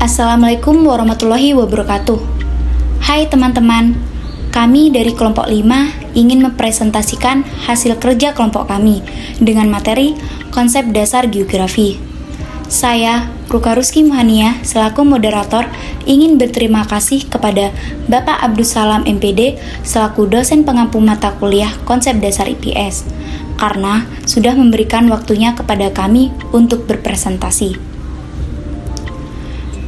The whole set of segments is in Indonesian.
Assalamualaikum warahmatullahi wabarakatuh. Hai teman-teman, kami dari kelompok 5 ingin mempresentasikan hasil kerja kelompok kami dengan materi konsep dasar geografi. Saya, Ruka Ruski Muhania, selaku moderator, ingin berterima kasih kepada Bapak Abdus Salam MPD selaku dosen pengampu mata kuliah konsep dasar IPS, karena sudah memberikan waktunya kepada kami untuk berpresentasi.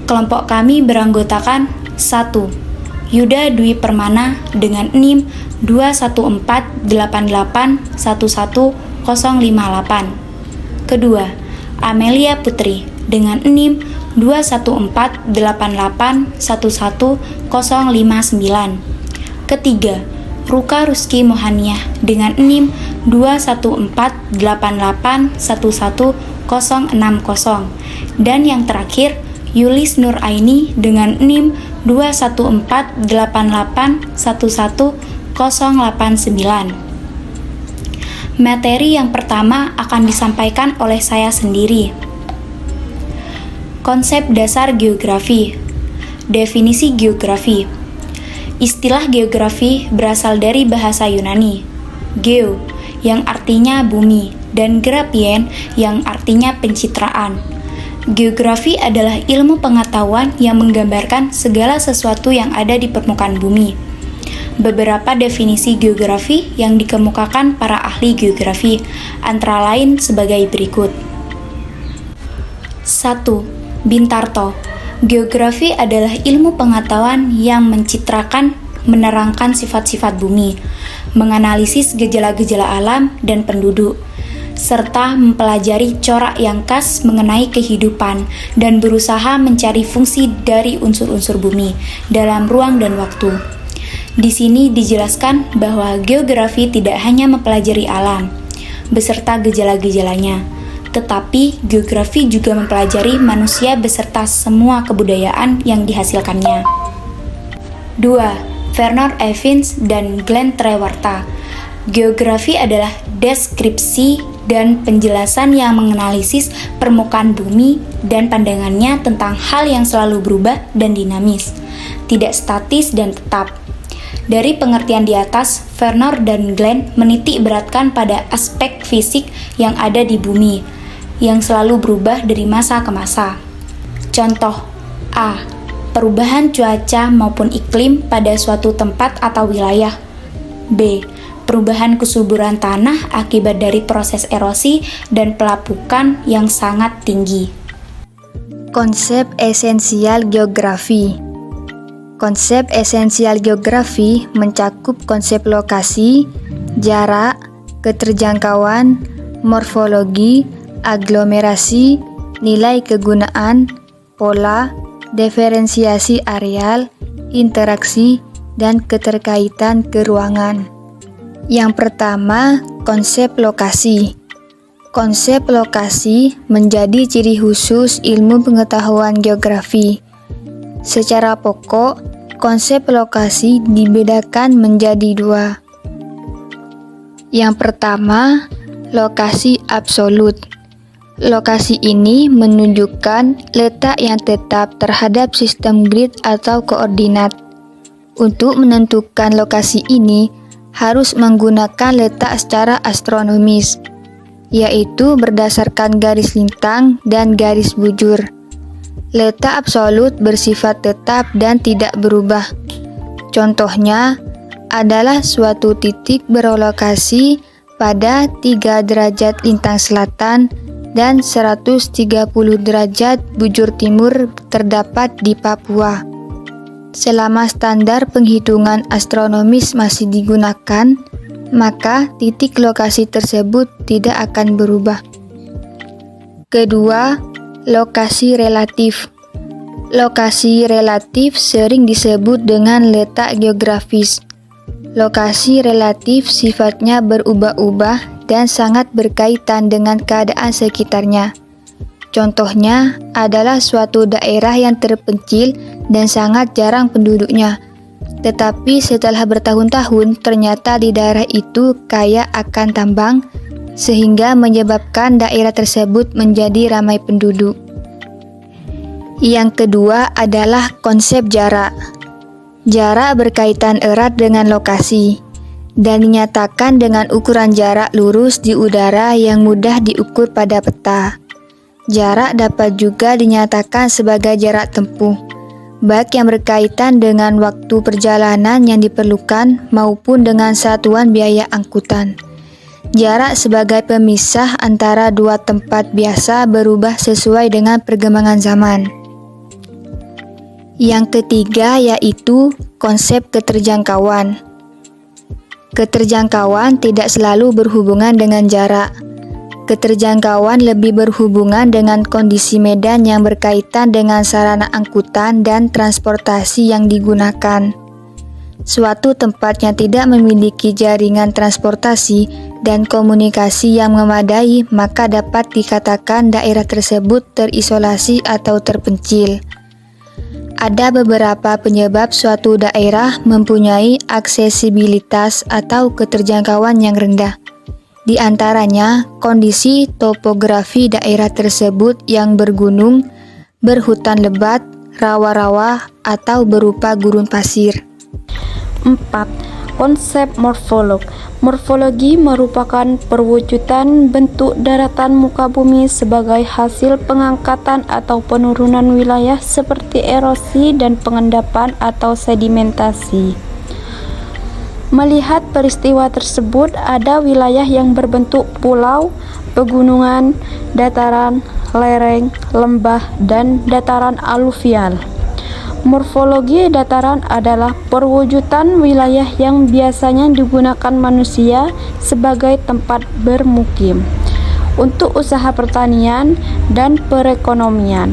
Kelompok kami beranggotakan 1. Yuda Dwi Permana dengan NIM 21488111058. Kedua, Amelia Putri dengan NIM 21488111059. Ketiga, Ruka Ruski Muhania dengan NIM 21488111060. Dan yang terakhir, Yulis Nur Aini dengan NIM 21488111089. Materi yang pertama akan disampaikan oleh saya sendiri. Konsep dasar geografi. Definisi geografi. Istilah geografi berasal dari bahasa Yunani, geo, yang artinya bumi, dan grafien, yang artinya pencitraan. Geografi adalah ilmu pengetahuan yang menggambarkan segala sesuatu yang ada di permukaan bumi. Beberapa definisi geografi yang dikemukakan para ahli geografi antara lain sebagai berikut. 1. Bintarto. Geografi adalah ilmu pengetahuan yang mencitrakan, menerangkan sifat-sifat bumi, menganalisis gejala-gejala alam dan penduduk, serta mempelajari corak yang khas mengenai kehidupan dan berusaha mencari fungsi dari unsur-unsur bumi dalam ruang dan waktu. Di sini dijelaskan bahwa geografi tidak hanya mempelajari alam beserta gejala-gejalanya, tetapi geografi juga mempelajari manusia beserta semua kebudayaan yang dihasilkannya. 2. Vernon Evans dan Glenn Trewarta. Geografi adalah deskripsi dan penjelasan yang menganalisis permukaan bumi dan pandangannya tentang hal yang selalu berubah dan dinamis, tidak statis dan tetap. Dari pengertian di atas, Vernon dan Glenn menitik beratkan pada aspek fisik yang ada di bumi, yang selalu berubah dari masa ke masa. Contoh A. Perubahan cuaca maupun iklim pada suatu tempat atau wilayah. B. Perubahan kesuburan tanah akibat dari proses erosi dan pelapukan yang sangat tinggi. Konsep esensial geografi. Konsep esensial geografi mencakup konsep lokasi, jarak, keterjangkauan, morfologi, aglomerasi, nilai kegunaan, pola, diferensiasi areal, interaksi, dan keterkaitan keruangan. Yang pertama, konsep lokasi. Konsep lokasi menjadi ciri khusus ilmu pengetahuan geografi. Secara pokok, konsep lokasi dibedakan menjadi dua. Yang pertama, lokasi absolut. Lokasi ini menunjukkan letak yang tetap terhadap sistem grid atau koordinat. Untuk menentukan lokasi ini, harus menggunakan letak secara astronomis, yaitu berdasarkan garis lintang dan garis bujur. Letak absolut bersifat tetap dan tidak berubah. Contohnya adalah suatu titik berlokasi pada 3 derajat lintang selatan dan 130 derajat bujur timur terdapat di Papua. Selama standar penghitungan astronomis masih digunakan, maka titik lokasi tersebut tidak akan berubah. Kedua, lokasi relatif. Lokasi relatif sering disebut dengan letak geografis. Lokasi relatif sifatnya berubah-ubah dan sangat berkaitan dengan keadaan sekitarnya. Contohnya adalah suatu daerah yang terpencil dan sangat jarang penduduknya. Tetapi setelah bertahun-tahun ternyata di daerah itu kaya akan tambang, sehingga menyebabkan daerah tersebut menjadi ramai penduduk. Yang kedua adalah konsep jarak. Jarak berkaitan erat dengan lokasi dan dinyatakan dengan ukuran jarak lurus di udara yang mudah diukur pada peta. Jarak dapat juga dinyatakan sebagai jarak tempuh, baik yang berkaitan dengan waktu perjalanan yang diperlukan maupun dengan satuan biaya angkutan. Jarak sebagai pemisah antara dua tempat biasa berubah sesuai dengan perkembangan zaman. Yang ketiga yaitu konsep keterjangkauan. Keterjangkauan tidak selalu berhubungan dengan jarak. Keterjangkauan lebih berhubungan dengan kondisi medan yang berkaitan dengan sarana angkutan dan transportasi yang digunakan. Suatu tempat yang tidak memiliki jaringan transportasi dan komunikasi yang memadai, maka dapat dikatakan daerah tersebut terisolasi atau terpencil. Ada beberapa penyebab suatu daerah mempunyai aksesibilitas atau keterjangkauan yang rendah. Di antaranya, kondisi topografi daerah tersebut yang bergunung, berhutan lebat, rawa-rawa, atau berupa gurun pasir. 4. Konsep morfolog. Morfologi merupakan perwujudan bentuk daratan muka bumi sebagai hasil pengangkatan atau penurunan wilayah seperti erosi dan pengendapan atau sedimentasi. Melihat peristiwa tersebut, ada wilayah yang berbentuk pulau, pegunungan, dataran, lereng, lembah, dan dataran aluvial. Morfologi dataran adalah perwujudan wilayah yang biasanya digunakan manusia sebagai tempat bermukim untuk usaha pertanian dan perekonomian.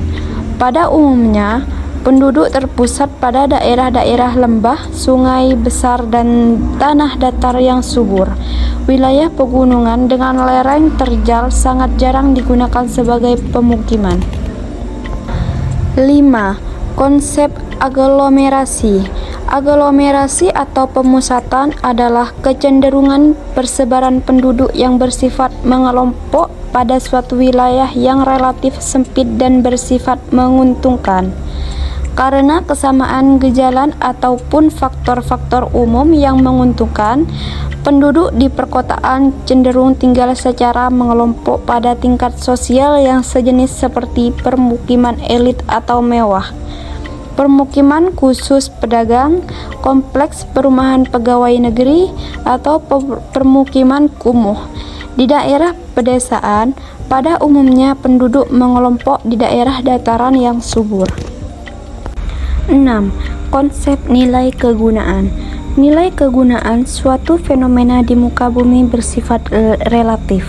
Pada umumnya, penduduk terpusat pada daerah-daerah lembah, sungai besar, dan tanah datar yang subur. Wilayah pegunungan dengan lereng terjal sangat jarang digunakan sebagai pemukiman. 5. Konsep aglomerasi. Aglomerasi atau pemusatan adalah kecenderungan persebaran penduduk yang bersifat mengelompok pada suatu wilayah yang relatif sempit dan bersifat menguntungkan. Karena kesamaan gejalan ataupun faktor-faktor umum yang menguntungkan, penduduk di perkotaan cenderung tinggal secara mengelompok pada tingkat sosial yang sejenis seperti permukiman elit atau mewah, permukiman khusus pedagang, kompleks perumahan pegawai negeri, atau permukiman kumuh. Di daerah pedesaan, pada umumnya penduduk mengelompok di daerah dataran yang subur. 6. Konsep nilai kegunaan. Nilai kegunaan suatu fenomena di muka bumi bersifat relatif.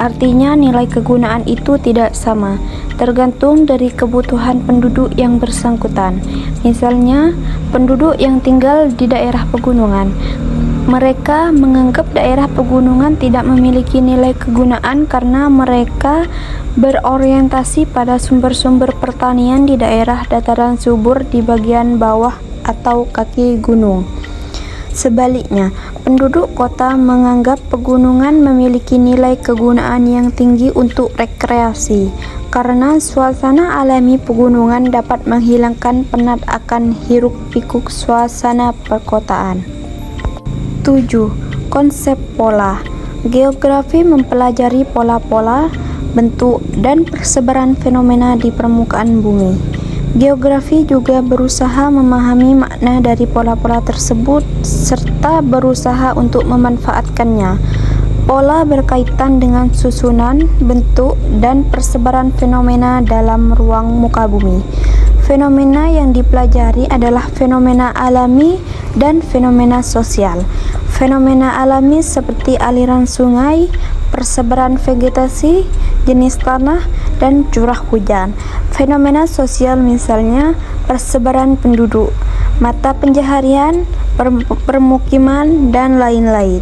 Artinya nilai kegunaan itu tidak sama, tergantung dari kebutuhan penduduk yang bersangkutan. Misalnya, penduduk yang tinggal di daerah pegunungan. Mereka menganggap daerah pegunungan tidak memiliki nilai kegunaan karena mereka berorientasi pada sumber-sumber pertanian di daerah dataran subur di bagian bawah atau kaki gunung. Sebaliknya, penduduk kota menganggap pegunungan memiliki nilai kegunaan yang tinggi untuk rekreasi, karena suasana alami pegunungan dapat menghilangkan penat akan hiruk-pikuk suasana perkotaan. 7. Konsep pola. Geografi mempelajari pola-pola, bentuk, dan persebaran fenomena di permukaan bumi. Geografi juga berusaha memahami makna dari pola-pola tersebut serta berusaha untuk memanfaatkannya. Pola berkaitan dengan susunan, bentuk, dan persebaran fenomena dalam ruang muka bumi. Fenomena yang dipelajari adalah fenomena alami dan fenomena sosial. Fenomena alami seperti aliran sungai, persebaran vegetasi, jenis tanah, dan curah hujan. Fenomena sosial misalnya persebaran penduduk, mata pencaharian, permukiman, dan lain-lain.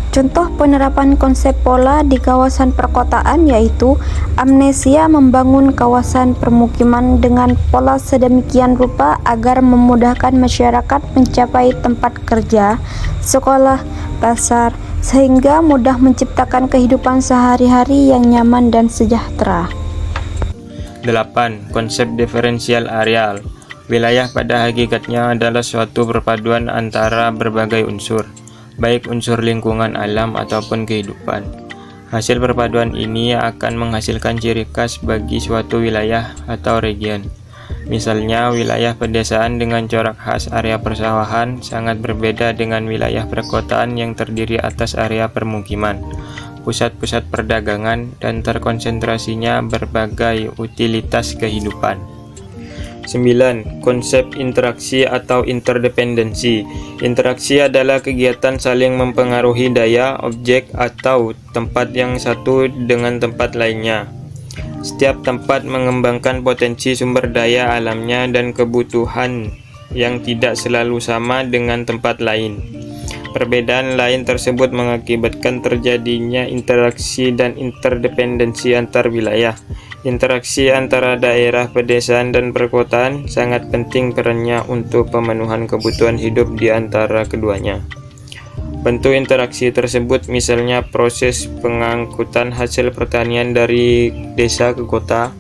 Contoh penerapan konsep pola di kawasan perkotaan yaitu Amnesia membangun kawasan permukiman dengan pola sedemikian rupa agar memudahkan masyarakat mencapai tempat kerja, sekolah, pasar, sehingga mudah menciptakan kehidupan sehari-hari yang nyaman dan sejahtera. 8. Konsep diferensial areal. Wilayah pada hakikatnya adalah suatu perpaduan antara berbagai unsur, baik unsur lingkungan alam ataupun kehidupan. Hasil perpaduan ini akan menghasilkan ciri khas bagi suatu wilayah atau region. Misalnya, wilayah pedesaan dengan corak khas area persawahan sangat berbeda dengan wilayah perkotaan yang terdiri atas area permukiman, pusat-pusat perdagangan, dan terkonsentrasinya berbagai utilitas kehidupan. 9. Konsep interaksi atau interdependensi. Interaksi adalah kegiatan saling mempengaruhi daya, objek, atau tempat yang satu dengan tempat lainnya. Setiap tempat mengembangkan potensi sumber daya alamnya dan kebutuhan yang tidak selalu sama dengan tempat lain. Perbedaan lain tersebut mengakibatkan terjadinya interaksi dan interdependensi antar wilayah. Interaksi antara daerah pedesaan dan perkotaan sangat penting perannya untuk pemenuhan kebutuhan hidup di antara keduanya. Bentuk interaksi tersebut misalnya proses pengangkutan hasil pertanian dari desa ke kota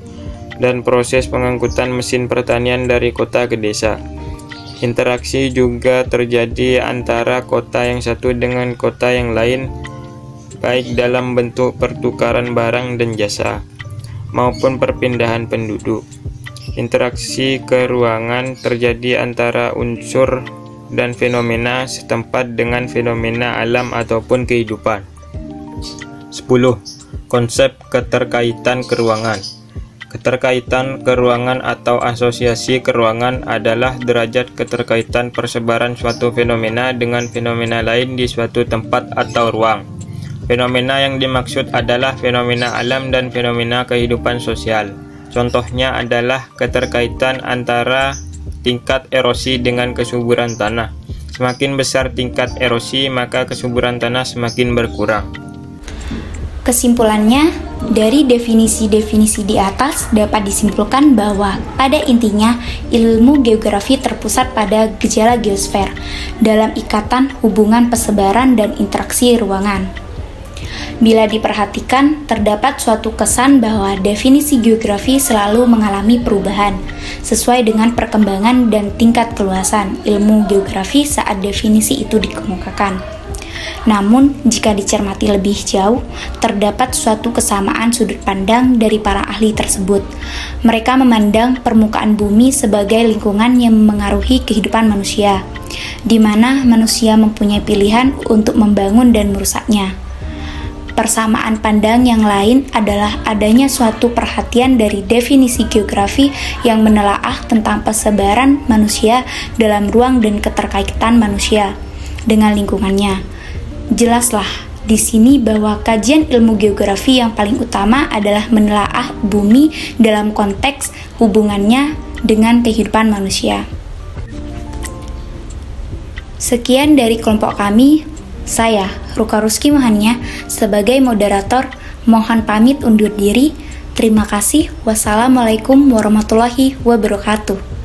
dan proses pengangkutan mesin pertanian dari kota ke desa. Interaksi juga terjadi antara kota yang satu dengan kota yang lain, baik dalam bentuk pertukaran barang dan jasa maupun perpindahan penduduk. Interaksi ke ruangan terjadi antara unsur dan fenomena setempat dengan fenomena alam ataupun kehidupan. 10. Konsep keterkaitan keruangan. Keterkaitan keruangan atau asosiasi keruangan adalah derajat keterkaitan persebaran suatu fenomena dengan fenomena lain di suatu tempat atau ruang. Fenomena yang dimaksud adalah fenomena alam dan fenomena kehidupan sosial. Contohnya adalah keterkaitan antara tingkat erosi dengan kesuburan tanah. Semakin besar tingkat erosi, maka kesuburan tanah semakin berkurang. Kesimpulannya, dari definisi-definisi di atas dapat disimpulkan bahwa pada intinya ilmu geografi terpusat pada gejala geosfer dalam ikatan hubungan persebaran dan interaksi ruangan. Bila diperhatikan, terdapat suatu kesan bahwa definisi geografi selalu mengalami perubahan sesuai dengan perkembangan dan tingkat keluasan ilmu geografi saat definisi itu dikemukakan. Namun, jika dicermati lebih jauh, terdapat suatu kesamaan sudut pandang dari para ahli tersebut. Mereka memandang permukaan bumi sebagai lingkungan yang memengaruhi kehidupan manusia, di mana manusia mempunyai pilihan untuk membangun dan merusaknya. Persamaan pandang yang lain adalah adanya suatu perhatian dari definisi geografi yang menelaah tentang persebaran manusia dalam ruang dan keterkaitan manusia dengan lingkungannya. Jelaslah di sini bahwa kajian ilmu geografi yang paling utama adalah menelaah bumi dalam konteks hubungannya dengan kehidupan manusia. Sekian dari kelompok kami. Saya, Ruka Ruski Mohania, sebagai moderator, mohon pamit undur diri. Terima kasih. Wassalamualaikum warahmatullahi wabarakatuh.